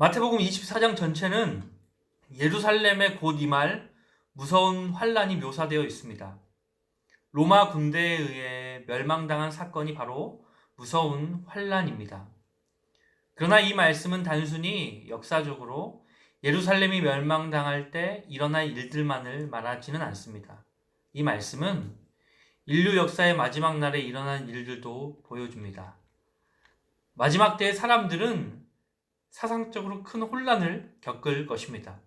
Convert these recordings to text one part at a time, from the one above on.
마태복음 24장 전체는 예루살렘의 곧 임할 무서운 환란이 묘사되어 있습니다. 로마 군대에 의해 멸망당한 사건이 바로 무서운 환란입니다. 그러나 이 말씀은 단순히 역사적으로 예루살렘이 멸망당할 때 일어날 일들만을 말하지는 않습니다. 이 말씀은 인류 역사의 마지막 날에 일어난 일들도 보여줍니다. 마지막 때의 사람들은 사상적으로 큰 혼란을 겪을 것입니다.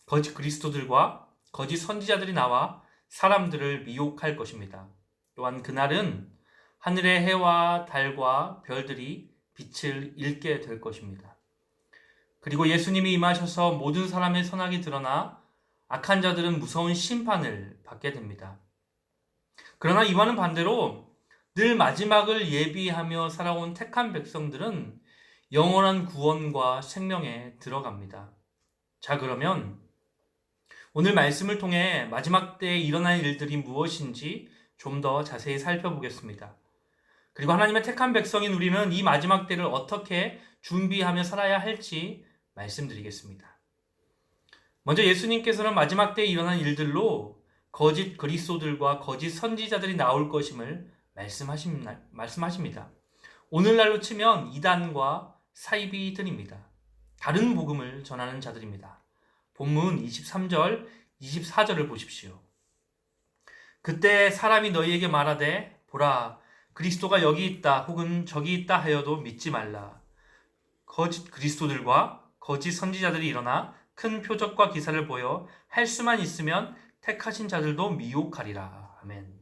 거짓 그리스도들과 거짓 선지자들이 나와 사람들을 미혹할 것입니다. 또한 그날은 하늘의 해와 달과 별들이 빛을 잃게 될 것입니다. 그리고 예수님이 임하셔서 모든 사람의 선악이 드러나 악한 자들은 무서운 심판을 받게 됩니다. 그러나 이와는 반대로 늘 마지막을 예비하며 살아온 택한 백성들은 영원한 구원과 생명에 들어갑니다. 자, 그러면 오늘 말씀을 통해 마지막 때에 일어날 일들이 무엇인지 좀 더 자세히 살펴보겠습니다. 그리고 하나님의 택한 백성인 우리는 이 마지막 때를 어떻게 준비하며 살아야 할지 말씀드리겠습니다. 먼저 예수님께서는 마지막 때에 일어난 일들로 거짓 그리스도들과 거짓 선지자들이 나올 것임을 말씀하십니다. 오늘날로 치면 이단과 사이비들입니다. 다른 복음을 전하는 자들입니다. 본문 23절, 24절을 보십시오. 그때 사람이 너희에게 말하되 보라 그리스도가 여기 있다 혹은 저기 있다 하여도 믿지 말라. 거짓 그리스도들과 거짓 선지자들이 일어나 큰 표적과 기사를 보여 할 수만 있으면 택하신 자들도 미혹하리라. 아멘.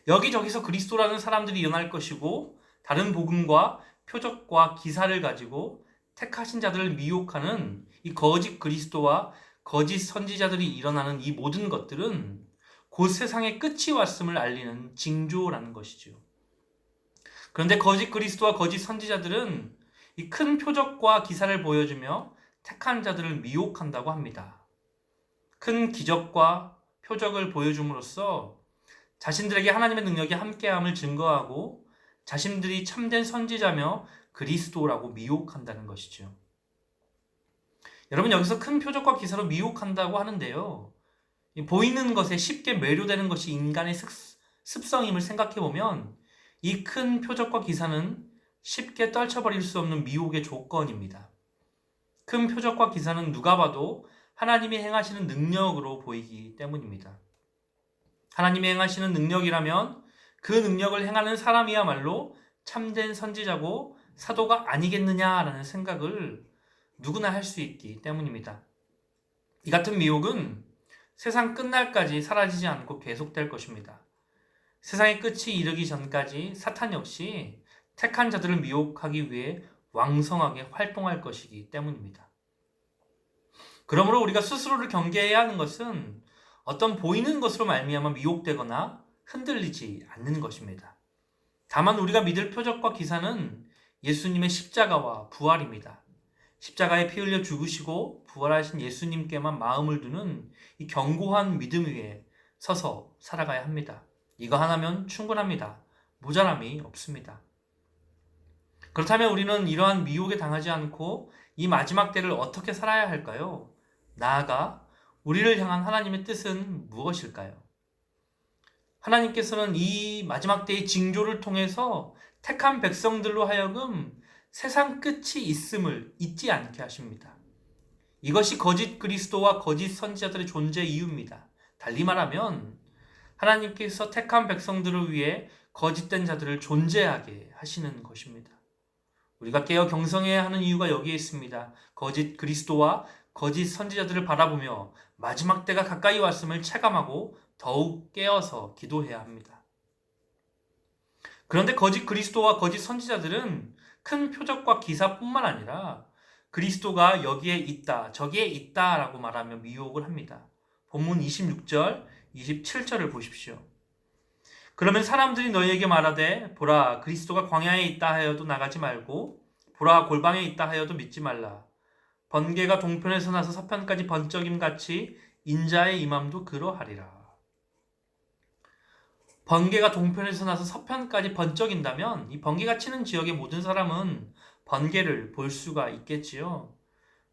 여기저기서 그리스도라는 사람들이 일어날 것이고 다른 복음과 표적과 기사를 가지고 택하신 자들을 미혹하는 이 거짓 그리스도와 거짓 선지자들이 일어나는 이 모든 것들은 곧 세상의 끝이 왔음을 알리는 징조라는 것이죠. 그런데 거짓 그리스도와 거짓 선지자들은 이 큰 표적과 기사를 보여주며 택한 자들을 미혹한다고 합니다. 큰 기적과 표적을 보여줌으로써 자신들에게 하나님의 능력이 함께함을 증거하고 자신들이 참된 선지자며 그리스도라고 미혹한다는 것이죠. 여러분, 여기서 큰 표적과 기사로 미혹한다고 하는데요. 보이는 것에 쉽게 매료되는 것이 인간의 습성임을 생각해보면 이 큰 표적과 기사는 쉽게 떨쳐버릴 수 없는 미혹의 조건입니다. 큰 표적과 기사는 누가 봐도 하나님이 행하시는 능력으로 보이기 때문입니다. 하나님이 행하시는 능력이라면 그 능력을 행하는 사람이야말로 참된 선지자고 사도가 아니겠느냐라는 생각을 누구나 할 수 있기 때문입니다. 이 같은 미혹은 세상 끝날까지 사라지지 않고 계속될 것입니다. 세상의 끝이 이르기 전까지 사탄 역시 택한 자들을 미혹하기 위해 왕성하게 활동할 것이기 때문입니다. 그러므로 우리가 스스로를 경계해야 하는 것은 어떤 보이는 것으로 말미암아 미혹되거나 흔들리지 않는 것입니다. 다만 우리가 믿을 표적과 기사는 예수님의 십자가와 부활입니다. 십자가에 피 흘려 죽으시고 부활하신 예수님께만 마음을 두는 이 견고한 믿음 위에 서서 살아가야 합니다. 이거 하나면 충분합니다. 모자람이 없습니다. 그렇다면 우리는 이러한 미혹에 당하지 않고 이 마지막 때를 어떻게 살아야 할까요? 나아가 우리를 향한 하나님의 뜻은 무엇일까요? 하나님께서는 이 마지막 때의 징조를 통해서 택한 백성들로 하여금 세상 끝이 있음을 잊지 않게 하십니다. 이것이 거짓 그리스도와 거짓 선지자들의 존재 이유입니다. 달리 말하면 하나님께서 택한 백성들을 위해 거짓된 자들을 존재하게 하시는 것입니다. 우리가 깨어 경성해야 하는 이유가 여기에 있습니다. 거짓 그리스도와 거짓 선지자들을 바라보며 마지막 때가 가까이 왔음을 체감하고 더욱 깨어서 기도해야 합니다. 그런데 거짓 그리스도와 거짓 선지자들은 큰 표적과 기사뿐만 아니라 그리스도가 여기에 있다, 저기에 있다 라고 말하며 미혹을 합니다. 본문 26절, 27절을 보십시오. 그러면 사람들이 너희에게 말하되 보라 그리스도가 광야에 있다 하여도 나가지 말고 보라 골방에 있다 하여도 믿지 말라. 번개가 동편에서 나서 서편까지 번쩍임 같이 인자의 임함도 그러하리라. 번개가 동편에서 나서 서편까지 번쩍인다면 이 번개가 치는 지역의 모든 사람은 번개를 볼 수가 있겠지요.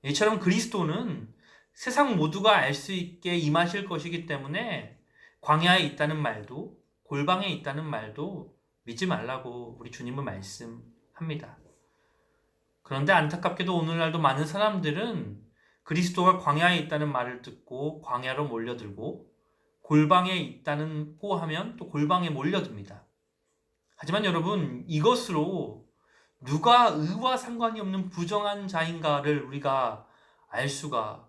이처럼 그리스도는 세상 모두가 알 수 있게 임하실 것이기 때문에 광야에 있다는 말도 골방에 있다는 말도 믿지 말라고 우리 주님은 말씀합니다. 그런데 안타깝게도 오늘날도 많은 사람들은 그리스도가 광야에 있다는 말을 듣고 광야로 몰려들고 골방에 있다고 하면 또 골방에 몰려듭니다. 하지만 여러분, 이것으로 누가 의와 상관이 없는 부정한 자인가를 우리가 알 수가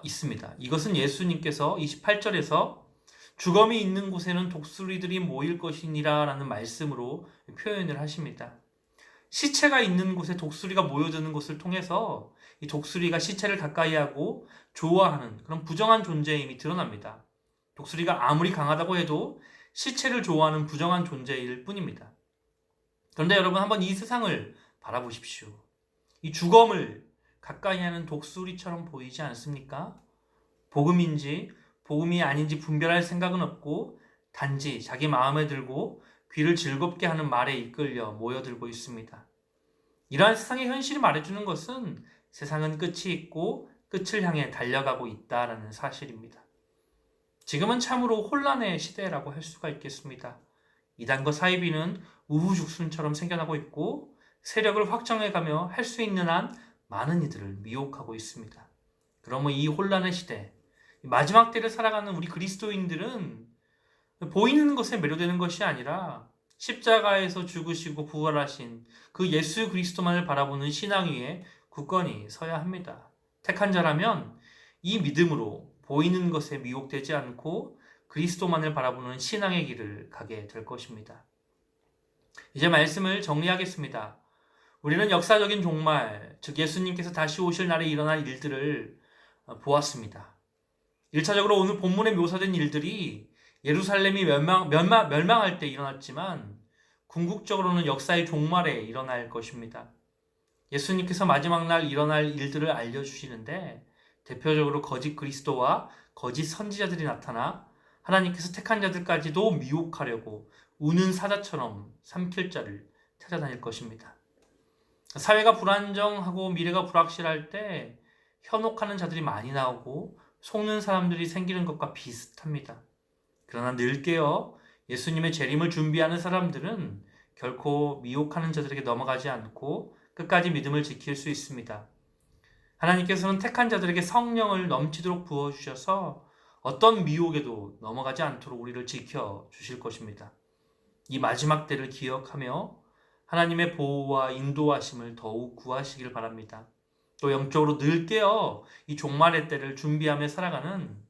있습니다. 이것은 예수님께서 28절에서 주검이 있는 곳에는 독수리들이 모일 것이니라 라는 말씀으로 표현을 하십니다. 시체가 있는 곳에 독수리가 모여드는 것을 통해서 이 독수리가 시체를 가까이 하고 좋아하는 그런 부정한 존재임이 드러납니다. 독수리가 아무리 강하다고 해도 시체를 좋아하는 부정한 존재일 뿐입니다. 그런데 여러분, 한번 이 세상을 바라보십시오. 이 주검을 가까이 하는 독수리처럼 보이지 않습니까? 복음인지 복음이 아닌지 분별할 생각은 없고 단지 자기 마음에 들고 귀를 즐겁게 하는 말에 이끌려 모여들고 있습니다. 이러한 세상의 현실이 말해주는 것은 세상은 끝이 있고 끝을 향해 달려가고 있다라는 사실입니다. 지금은 참으로 혼란의 시대라고 할 수가 있겠습니다. 이단과 사이비는 우후죽순처럼 생겨나고 있고 세력을 확장해가며 할 수 있는 한 많은 이들을 미혹하고 있습니다. 그러면 이 혼란의 시대, 마지막 때를 살아가는 우리 그리스도인들은 보이는 것에 매료되는 것이 아니라 십자가에서 죽으시고 부활하신 그 예수 그리스도만을 바라보는 신앙 위에 굳건히 서야 합니다. 택한 자라면 이 믿음으로 보이는 것에 미혹되지 않고 그리스도만을 바라보는 신앙의 길을 가게 될 것입니다. 이제 말씀을 정리하겠습니다. 우리는 역사적인 종말, 즉 예수님께서 다시 오실 날에 일어날 일들을 보았습니다. 1차적으로 오늘 본문에 묘사된 일들이 예루살렘이 멸망할 때 일어났지만 궁극적으로는 역사의 종말에 일어날 것입니다. 예수님께서 마지막 날 일어날 일들을 알려주시는데 대표적으로 거짓 그리스도와 거짓 선지자들이 나타나 하나님께서 택한 자들까지도 미혹하려고 우는 사자처럼 삼킬 자를 찾아다닐 것입니다. 사회가 불안정하고 미래가 불확실할 때 현혹하는 자들이 많이 나오고 속는 사람들이 생기는 것과 비슷합니다. 그러나 늘 깨어 예수님의 재림을 준비하는 사람들은 결코 미혹하는 자들에게 넘어가지 않고 끝까지 믿음을 지킬 수 있습니다. 하나님께서는 택한 자들에게 성령을 넘치도록 부어주셔서 어떤 미혹에도 넘어가지 않도록 우리를 지켜주실 것입니다. 이 마지막 때를 기억하며 하나님의 보호와 인도하심을 더욱 구하시길 바랍니다. 또 영적으로 늘 깨어 이 종말의 때를 준비하며 살아가는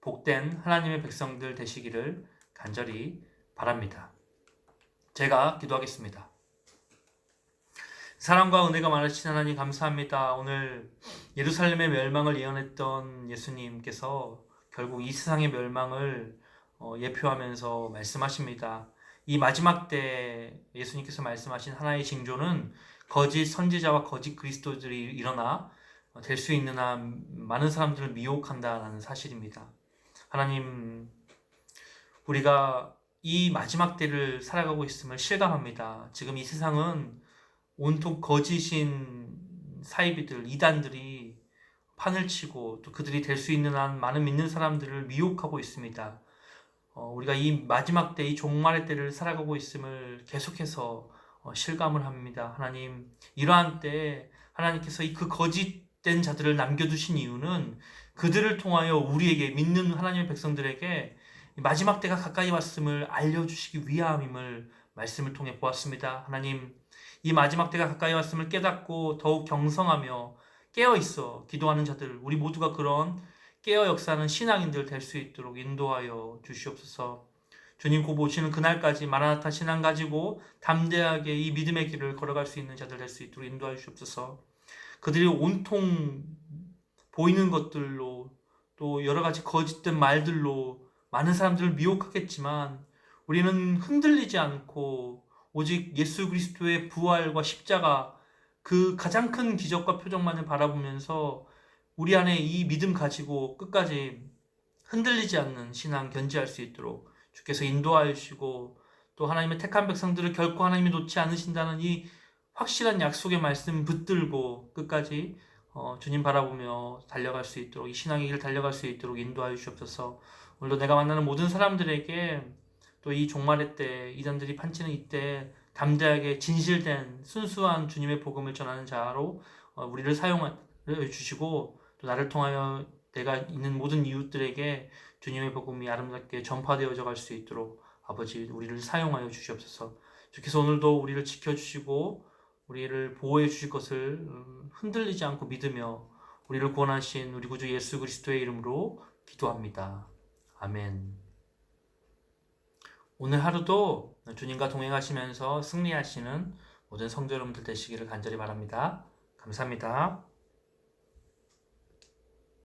복된 하나님의 백성들 되시기를 간절히 바랍니다. 제가 기도하겠습니다. 사랑과 은혜가 많으신 하나님 감사합니다. 오늘 예루살렘의 멸망을 예언했던 예수님께서 결국 이 세상의 멸망을 예표하면서 말씀하십니다. 이 마지막 때 예수님께서 말씀하신 하나의 징조는 거짓 선지자와 거짓 그리스도들이 일어나 될 수 있는 한 많은 사람들을 미혹한다는 사실입니다. 하나님, 우리가 이 마지막 때를 살아가고 있음을 실감합니다. 지금 이 세상은 온통 거짓인 사이비들, 이단들이 판을 치고 또 그들이 될 수 있는 한 많은 믿는 사람들을 미혹하고 있습니다. 우리가 이 마지막 때, 이 종말의 때를 살아가고 있음을 계속해서 실감을 합니다. 하나님, 이러한 때 하나님께서 그 거짓된 자들을 남겨두신 이유는 그들을 통하여 우리에게 믿는 하나님의 백성들에게 마지막 때가 가까이 왔음을 알려주시기 위함임을 말씀을 통해 보았습니다. 하나님, 이 마지막 때가 가까이 왔음을 깨닫고 더욱 경성하며 깨어있어 기도하는 자들, 우리 모두가 그런 깨어 역사하는 신앙인들 될 수 있도록 인도하여 주시옵소서. 주님 곧 오시는 그날까지 마라나타 신앙 가지고 담대하게 이 믿음의 길을 걸어갈 수 있는 자들 될 수 있도록 인도하여 주시옵소서. 그들이 온통 보이는 것들로 또 여러 가지 거짓된 말들로 많은 사람들을 미혹하겠지만 우리는 흔들리지 않고 오직 예수 그리스도의 부활과 십자가, 그 가장 큰 기적과 표적만을 바라보면서 우리 안에 이 믿음 가지고 끝까지 흔들리지 않는 신앙 견지할 수 있도록 주께서 인도하여 주시고 또 하나님의 택한 백성들을 결코 하나님이 놓지 않으신다는 이 확실한 약속의 말씀 붙들고 끝까지 주님 바라보며 달려갈 수 있도록, 이 신앙의 길을 달려갈 수 있도록 인도하여 주시옵소서. 오늘도 내가 만나는 모든 사람들에게 또 이 종말의 때, 이단들이 판치는 이때 담대하게 진실된 순수한 주님의 복음을 전하는 자로 우리를 사용하여 주시고, 또 나를 통하여 내가 있는 모든 이웃들에게 주님의 복음이 아름답게 전파되어져 갈 수 있도록 아버지 우리를 사용하여 주시옵소서. 주께서 오늘도 우리를 지켜주시고 우리를 보호해 주실 것을 흔들리지 않고 믿으며 우리를 구원하신 우리 구주 예수 그리스도의 이름으로 기도합니다. 아멘. 오늘 하루도 주님과 동행하시면서 승리하시는 모든 성도 여러분들 되시기를 간절히 바랍니다. 감사합니다.